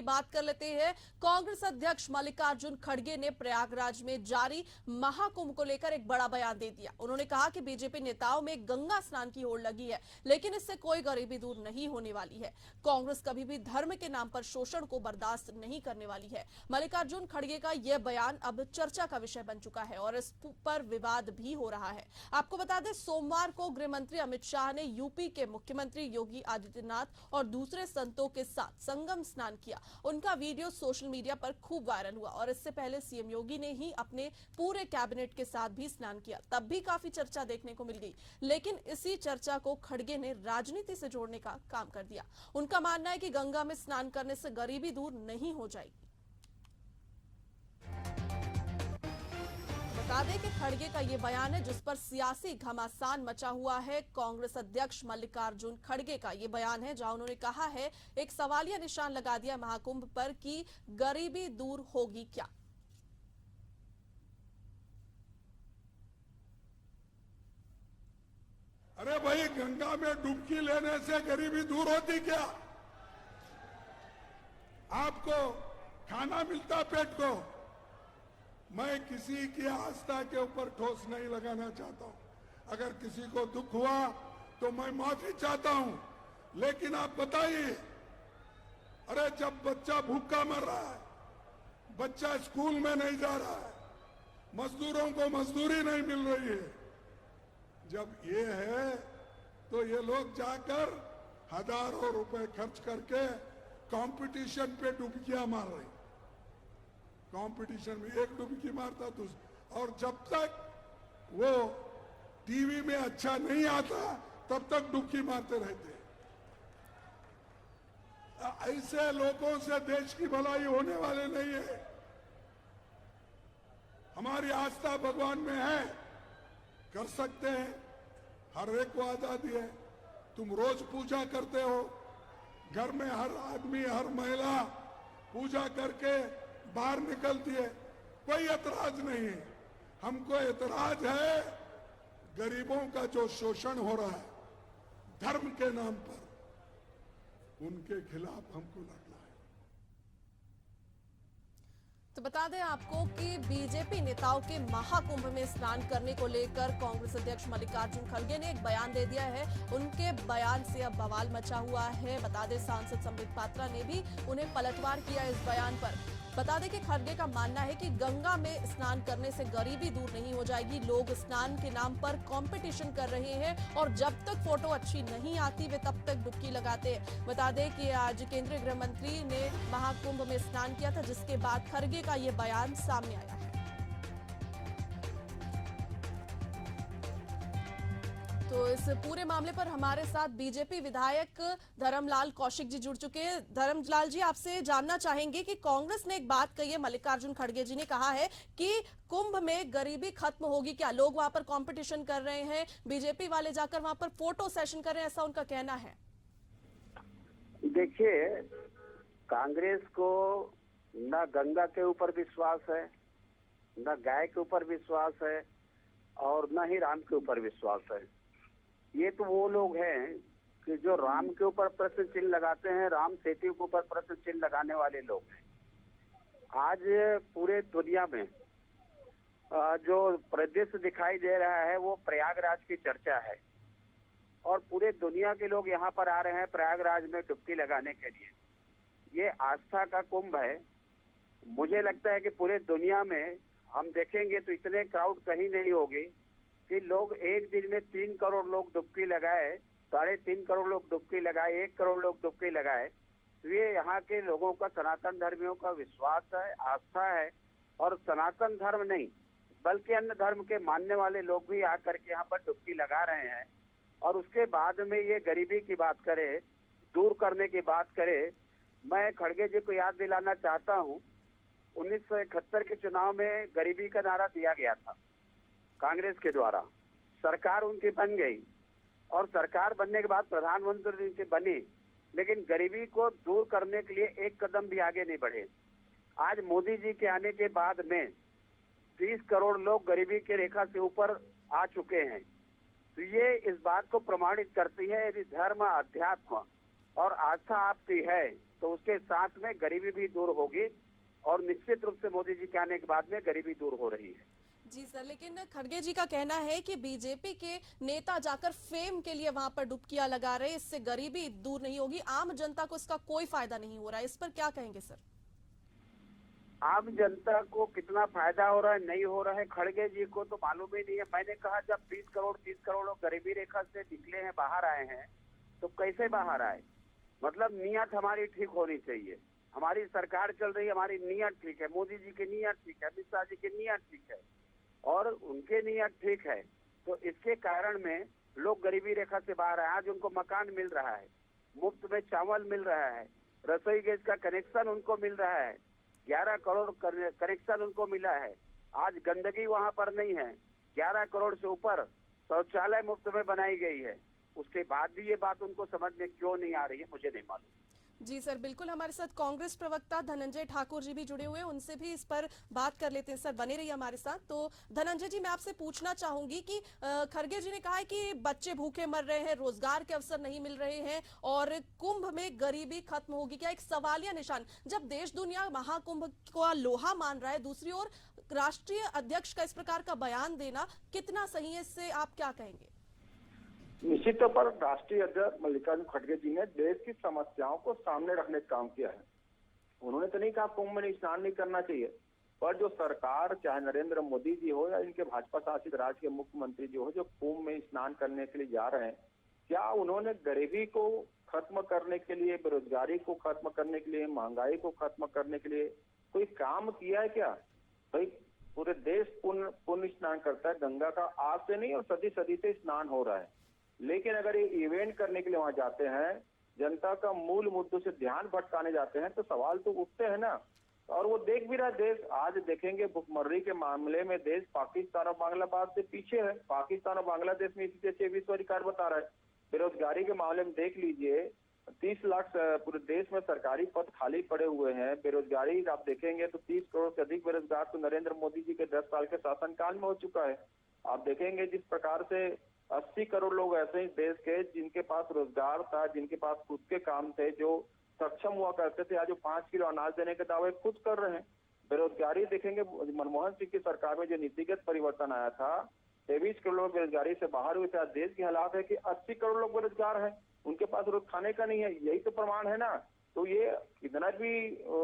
बात कर लेते हैं। कांग्रेस अध्यक्ष मल्लिकार्जुन खड़गे ने प्रयागराज में जारी महाकुंभ को लेकर एक बड़ा बयान दे दिया। उन्होंने कहा कि बीजेपी नेताओं में गंगा स्नान की होड़ लगी है, लेकिन इससे कोई गरीबी दूर नहीं होने वाली है। कांग्रेस कभी भी धर्म के नाम पर शोषण को बर्दाश्त नहीं करने वाली है। मल्लिकार्जुन खड़गे का यह बयान अब चर्चा का विषय बन चुका है और इस पर विवाद भी हो रहा है। आपको बता दें, सोमवार को गृह मंत्री अमित शाह ने यूपी के मुख्यमंत्री योगी आदित्यनाथ और दूसरे संतों के साथ संगम स्नान किया। उनका वीडियो सोशल मीडिया पर खूब वायरल हुआ और इससे पहले सीएम योगी ने ही अपने पूरे कैबिनेट के साथ भी स्नान किया, तब भी काफी चर्चा देखने को मिल गई। लेकिन इसी चर्चा को खड़गे ने राजनीति से जोड़ने का काम कर दिया। उनका मानना है कि गंगा में स्नान करने से गरीबी दूर नहीं हो जाएगी। बता दें कि खड़गे का ये बयान है जिस पर सियासी घमासान मचा हुआ है। कांग्रेस अध्यक्ष मल्लिकार्जुन खड़गे का ये बयान है जहां उन्होंने कहा है, एक सवालिया निशान लगा दिया महाकुंभ पर कि गरीबी दूर होगी क्या। अरे भाई, गंगा में डुबकी लेने से गरीबी दूर होती क्या? आपको खाना मिलता पेट को। मैं किसी की आस्था के ऊपर ठोस नहीं लगाना चाहता हूं। अगर किसी को दुख हुआ तो मैं माफी चाहता हूं, लेकिन आप बताइए, अरे जब बच्चा भूखा मर रहा है, बच्चा स्कूल में नहीं जा रहा है, मजदूरों को मजदूरी नहीं मिल रही है, जब ये है तो ये लोग जाकर हजारों रुपए खर्च करके कंपटीशन पे डुबकियां मार रहे। कंपटीशन में एक डुबकी मारता तो, और जब तक वो टीवी में अच्छा नहीं आता तब तक डुबकी मारते रहते। ऐसे लोगों से देश की भलाई होने वाले नहीं है। हमारी आस्था भगवान में है, कर सकते हैं, हर एक को आजादी है। तुम रोज पूजा करते हो, घर में हर आदमी हर महिला पूजा करके बाहर निकलती है, कोई एतराज नहीं है। हमको एतराज है गरीबों का जो शोषण हो रहा है धर्म के नाम पर, उनके खिलाफ हमको लड़ना है। तो बता दें आपको कि बीजेपी नेताओं के महाकुंभ में स्नान करने को लेकर कांग्रेस अध्यक्ष मल्लिकार्जुन खड़गे ने एक बयान दे दिया है। उनके बयान से अब बवाल मचा हुआ है। बता दें, सांसद संबित पात्रा ने भी उन्हें पलटवार किया इस बयान पर। बता दें कि खड़गे का मानना है कि गंगा में स्नान करने से गरीबी दूर नहीं हो जाएगी। लोग स्नान के नाम पर कंपटीशन कर रहे हैं और जब तक फोटो अच्छी नहीं आती वे तब तक डुबकी लगाते हैं। बता दें कि आज केंद्रीय गृह मंत्री ने महाकुंभ में स्नान किया था, जिसके बाद खड़गे का ये बयान सामने आया है। तो इस पूरे मामले पर हमारे साथ बीजेपी विधायक धर्मलाल कौशिक जी जुड़ चुके हैं। धर्मलाल जी, आपसे जानना चाहेंगे कि कांग्रेस ने एक बात कही है, मल्लिकार्जुन खड़गे जी ने कहा है कि कुंभ में गरीबी खत्म होगी क्या। लोग वहां पर कंपटीशन कर रहे हैं, बीजेपी वाले जाकर वहां पर फोटो सेशन कर रहे हैं, ऐसा उनका कहना है। देखिए, कांग्रेस को न गंगा के ऊपर विश्वास है, न गाय के ऊपर विश्वास है और न ही राम के ऊपर विश्वास है। ये तो वो लोग हैं कि जो राम के ऊपर प्रश्न चिन्ह लगाते हैं, राम सेतु के ऊपर प्रश्न चिन्ह लगाने वाले लोग हैं। आज पूरे दुनिया में जो परिदृश्य दिखाई दे रहा है वो प्रयागराज की चर्चा है और पूरे दुनिया के लोग यहाँ पर आ रहे हैं प्रयागराज में डुबकी लगाने के लिए। ये आस्था का कुंभ है। मुझे लगता है कि पूरे दुनिया में हम देखेंगे तो इतने क्राउड कहीं नहीं होगी कि लोग एक दिन में 3 करोड़ लोग डुबकी लगाए, 3.5 करोड़ लोग डुबकी लगाए, 1 करोड़ लोग डुबकी लगाए। तो ये यहाँ के लोगों का, सनातन धर्मियों का विश्वास है, आस्था है। और सनातन धर्म नहीं बल्कि अन्य धर्म के मानने वाले लोग भी आकर के यहाँ पर डुबकी लगा रहे हैं। और उसके बाद में ये गरीबी की बात करे, दूर करने की बात करे, मैं खड़गे जी को याद दिलाना चाहता हूँ 1971 के चुनाव में गरीबी का नारा दिया गया था कांग्रेस के द्वारा। सरकार उनकी बन गई और सरकार बनने के बाद प्रधानमंत्री उनकी बनी, लेकिन गरीबी को दूर करने के लिए एक कदम भी आगे नहीं बढ़े। आज मोदी जी के आने के बाद में 30 करोड़ लोग गरीबी की रेखा से ऊपर आ चुके हैं। तो ये इस बात को प्रमाणित करती है, यदि धर्म, अध्यात्म और आस्था आपकी है तो उसके साथ में गरीबी भी दूर होगी और निश्चित रूप से मोदी जी के आने के बाद में गरीबी दूर हो रही है। जी सर, लेकिन खड़गे जी का कहना है कि बीजेपी के नेता जाकर फेम के लिए वहां पर डुबकियां लगा रहे हैं, इससे गरीबी दूर नहीं होगी, आम जनता को इसका कोई फायदा नहीं हो रहा है। इस पर क्या कहेंगे सर? आम जनता को कितना फायदा हो रहा है नहीं हो रहा है खड़गे जी को तो मालूम ही नहीं है। मैंने कहा जब 20 करोड़ 30 करोड़ लोग गरीबी रेखा से निकले हैं, बाहर आए हैं, तो कैसे बाहर आए? मतलब नीयत हमारी ठीक होनी चाहिए। हमारी सरकार चल रही है, हमारी नीयत ठीक है, मोदी जी की नीयत ठीक है, अमित शाह जी की नीयत ठीक है और उनके नीयत ठीक है, तो इसके कारण में लोग गरीबी रेखा से बाहर आए। आज उनको मकान मिल रहा है, मुफ्त में चावल मिल रहा है, रसोई गैस का कनेक्शन उनको मिल रहा है, 11 करोड़ कनेक्शन उनको मिला है। आज गंदगी वहां पर नहीं है, 11 करोड़ से ऊपर शौचालय मुफ्त में बनाई गई है। उसके बाद भी ये बात उनको समझ में क्यों नहीं आ रही है, मुझे नहीं मालूम। जी सर, बिल्कुल। हमारे साथ कांग्रेस प्रवक्ता धनंजय ठाकुर जी भी जुड़े हुए हैं, उनसे भी इस पर बात कर लेते हैं। सर बने रहिए हमारे साथ। तो धनंजय जी, मैं आपसे पूछना चाहूंगी कि खड़गे जी ने कहा है कि बच्चे भूखे मर रहे हैं, रोजगार के अवसर नहीं मिल रहे हैं और कुंभ में गरीबी खत्म होगी, क्या एक सवालिया निशान? जब देश दुनिया महाकुंभ को लोहा मान रहा है, दूसरी ओर राष्ट्रीय अध्यक्ष का इस प्रकार का बयान देना कितना सही है, इससे आप क्या कहेंगे? निश्चित तौर पर राष्ट्रीय अध्यक्ष मल्लिकार्जुन खड़गे जी ने देश की समस्याओं को सामने रखने का काम किया है। उन्होंने तो नहीं कहा कुंभ में स्नान नहीं करना चाहिए, पर जो सरकार, चाहे नरेंद्र मोदी जी हो या इनके भाजपा शासित राज्य के मुख्यमंत्री जी हो, जो कुंभ में स्नान करने के लिए जा रहे हैं, क्या उन्होंने गरीबी को खत्म करने के लिए, बेरोजगारी को खत्म करने के लिए, महंगाई को खत्म करने के लिए कोई काम किया है क्या? भाई पूरे देश पुण्य स्नान करता है, गंगा का आज से नहीं और सदी सदी से स्नान हो रहा है। लेकिन अगर ये इवेंट करने के लिए वहां जाते हैं, जनता का मूल मुद्दों से ध्यान भटकाने जाते हैं, तो सवाल तो उठते हैं ना। और वो देख भी रहा देश। आज देखेंगे भुखमरी के मामले में देश पाकिस्तान और बांग्लादेश से पीछे है। पाकिस्तान और बांग्लादेश में इसी से विश्व रिकॉर्ड बता रहा है। बेरोजगारी के मामले में देख लीजिए, 30 लाख पूरे देश में सरकारी पद खाली पड़े हुए हैं। बेरोजगारी आप देखेंगे तो 30 करोड़ से अधिक बेरोजगार तो नरेंद्र मोदी जी के 10 साल के शासनकाल में हो चुका है। आप देखेंगे जिस प्रकार से 80 करोड़ लोग ऐसे ही देश के जिनके पास रोजगार था, जिनके पास खुद के काम थे, जो सक्षम हुआ करते थे, आज जो 5 किलो अनाज देने के दावे खुद कर रहे हैं। बेरोजगारी देखेंगे, मनमोहन सिंह की सरकार में जो नीतिगत परिवर्तन आया था, 23 करोड़ लोग बेरोजगारी से बाहर हुए थे। आज देश के हालात है कि 80 करोड़ लोग बेरोजगार हैं, उनके पास रोज खाने का नहीं है। यही तो प्रमाण है ना। तो ये कितना भी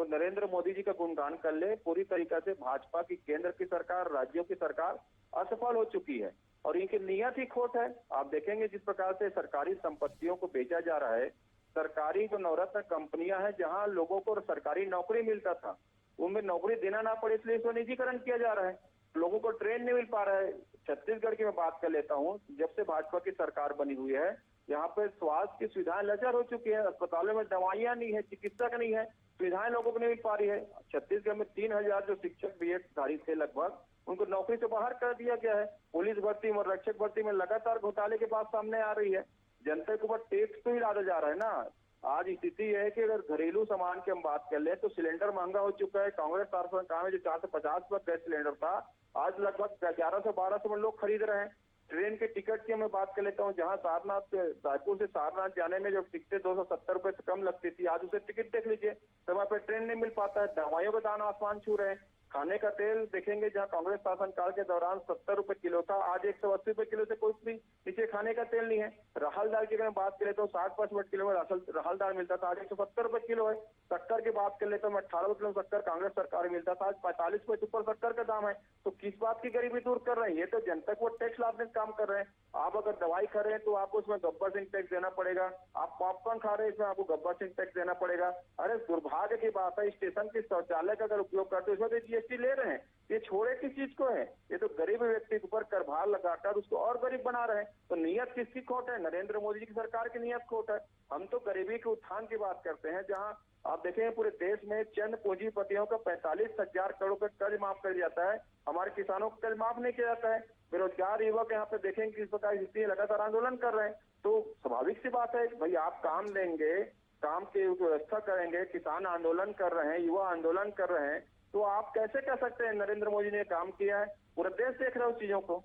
नरेंद्र मोदी जी का गुणगान कर ले, पूरी तरीका से भाजपा की केंद्र की सरकार, राज्यों की सरकार असफल हो चुकी है और इनकी नीयत ही खोट है। आप देखेंगे जिस प्रकार से सरकारी संपत्तियों को बेचा जा रहा है, सरकारी जो नवरत्न कंपनियां हैं, जहां लोगों को सरकारी नौकरी मिलता था, उनमें नौकरी देना ना पड़े इसलिए इसको निजीकरण किया जा रहा है। लोगों को ट्रेन नहीं मिल पा रहा है। छत्तीसगढ़ की मैं बात कर लेता हूँ, जब से भाजपा की सरकार बनी हुई है, यहाँ पे स्वास्थ्य की सुविधाएं लचर हो चुकी है। अस्पतालों में दवाइयां नहीं है, चिकित्सक नहीं है, सुविधाएं लोगों को नहीं मिल पा रही है। छत्तीसगढ़ में 3000 जो शिक्षक बीएड धारी थे लगभग, उनको नौकरी से बाहर कर दिया गया है। पुलिस भर्ती में, रक्षक भर्ती में लगातार घोटाले की बात सामने आ रही है। जनता के ऊपर टैक्स तो ही लादा जा रहा है ना। आज स्थिति है कि अगर घरेलू सामान की हम बात कर ले तो सिलेंडर महंगा हो चुका है। कांग्रेस शासन काल में जो 450 पर गैस सिलेंडर था, आज लगभग 1100-1200 में लोग खरीद रहे हैं। ट्रेन के टिकट की मैं बात कर लेता हूँ, जहाँ सारनाथ, रायपुर से सारनाथ जाने में जो टिकटें 270 रुपए से कम लगती थी, आज उसे टिकट देख लीजिए, समय पर ट्रेन नहीं मिल पाता है। दवाइयों का दाम आसमान छू रहे हैं। खाने का तेल देखेंगे, जहां कांग्रेस शासनकाल के दौरान 70 रुपए किलो था, आज 180 रुपए किलो से कोई भी नीचे खाने का तेल नहीं है। राहल दाल की अगर मैं बात कर लेता हूँ, 60-65 किलो में राहल दाल मिलता था, आज 170 रुपए किलो है। शक्कर की बात कर लेता हूँ, 18 किलो शक्कर कांग्रेस सरकार में मिलता था, आज 45 रुपए से ऊपर शक्कर का दाम है। तो किस बात की गरीबी दूर कर रहे हैं? ये तो जनता को टैक्स लादने का काम कर रहे हैं। आप अगर दवाई खा रहे हैं तो आपको उसमें गब्बर सिंह टैक्स देना पड़ेगा। आप पॉपकॉर्न खा रहे हैं, इसमें आपको गब्बर सिंह टैक्स देना पड़ेगा। अरे दुर्भाग्य की बात है, स्टेशन के शौचालय का अगर उपयोग करते हैं उसमें तो जीएसटी ले रहे हैं। ये छोड़े किस चीज को है? ये तो गरीब व्यक्ति के ऊपर कर भार लगाकर उसको और गरीब बना रहे हैं। तो नीयत किसकी खोट है? नरेंद्र मोदी जी की सरकार की नीयत खोट है। हम तो गरीबी के उत्थान की बात करते हैं, जहां आप देखेंगे पूरे देश में चंद पूंजीपतियों का 45,000 करोड़ का कर्ज माफ कर दिया जाता है, हमारे किसानों का कर्ज माफ नहीं किया जाता है। बेरोजगार युवक यहाँ पे देखेंगे किस प्रकार की स्थिति, लगातार आंदोलन कर रहे हैं। तो स्वाभाविक सी बात है भाई, आप काम देंगे, काम की व्यवस्था करेंगे, किसान आंदोलन कर रहे हैं, युवा आंदोलन कर रहे हैं, तो आप कैसे कह सकते हैं नरेंद्र मोदी ने काम किया है? पूरा देश देख रहा है उस चीजों को।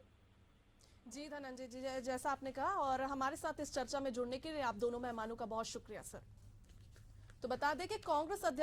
जी धनंजय जी, जैसा आपने कहा और हमारे साथ इस चर्चा में जुड़ने के लिए आप दोनों मेहमानों का बहुत शुक्रिया सर। तो बता दें कि कांग्रेस अध्यक्ष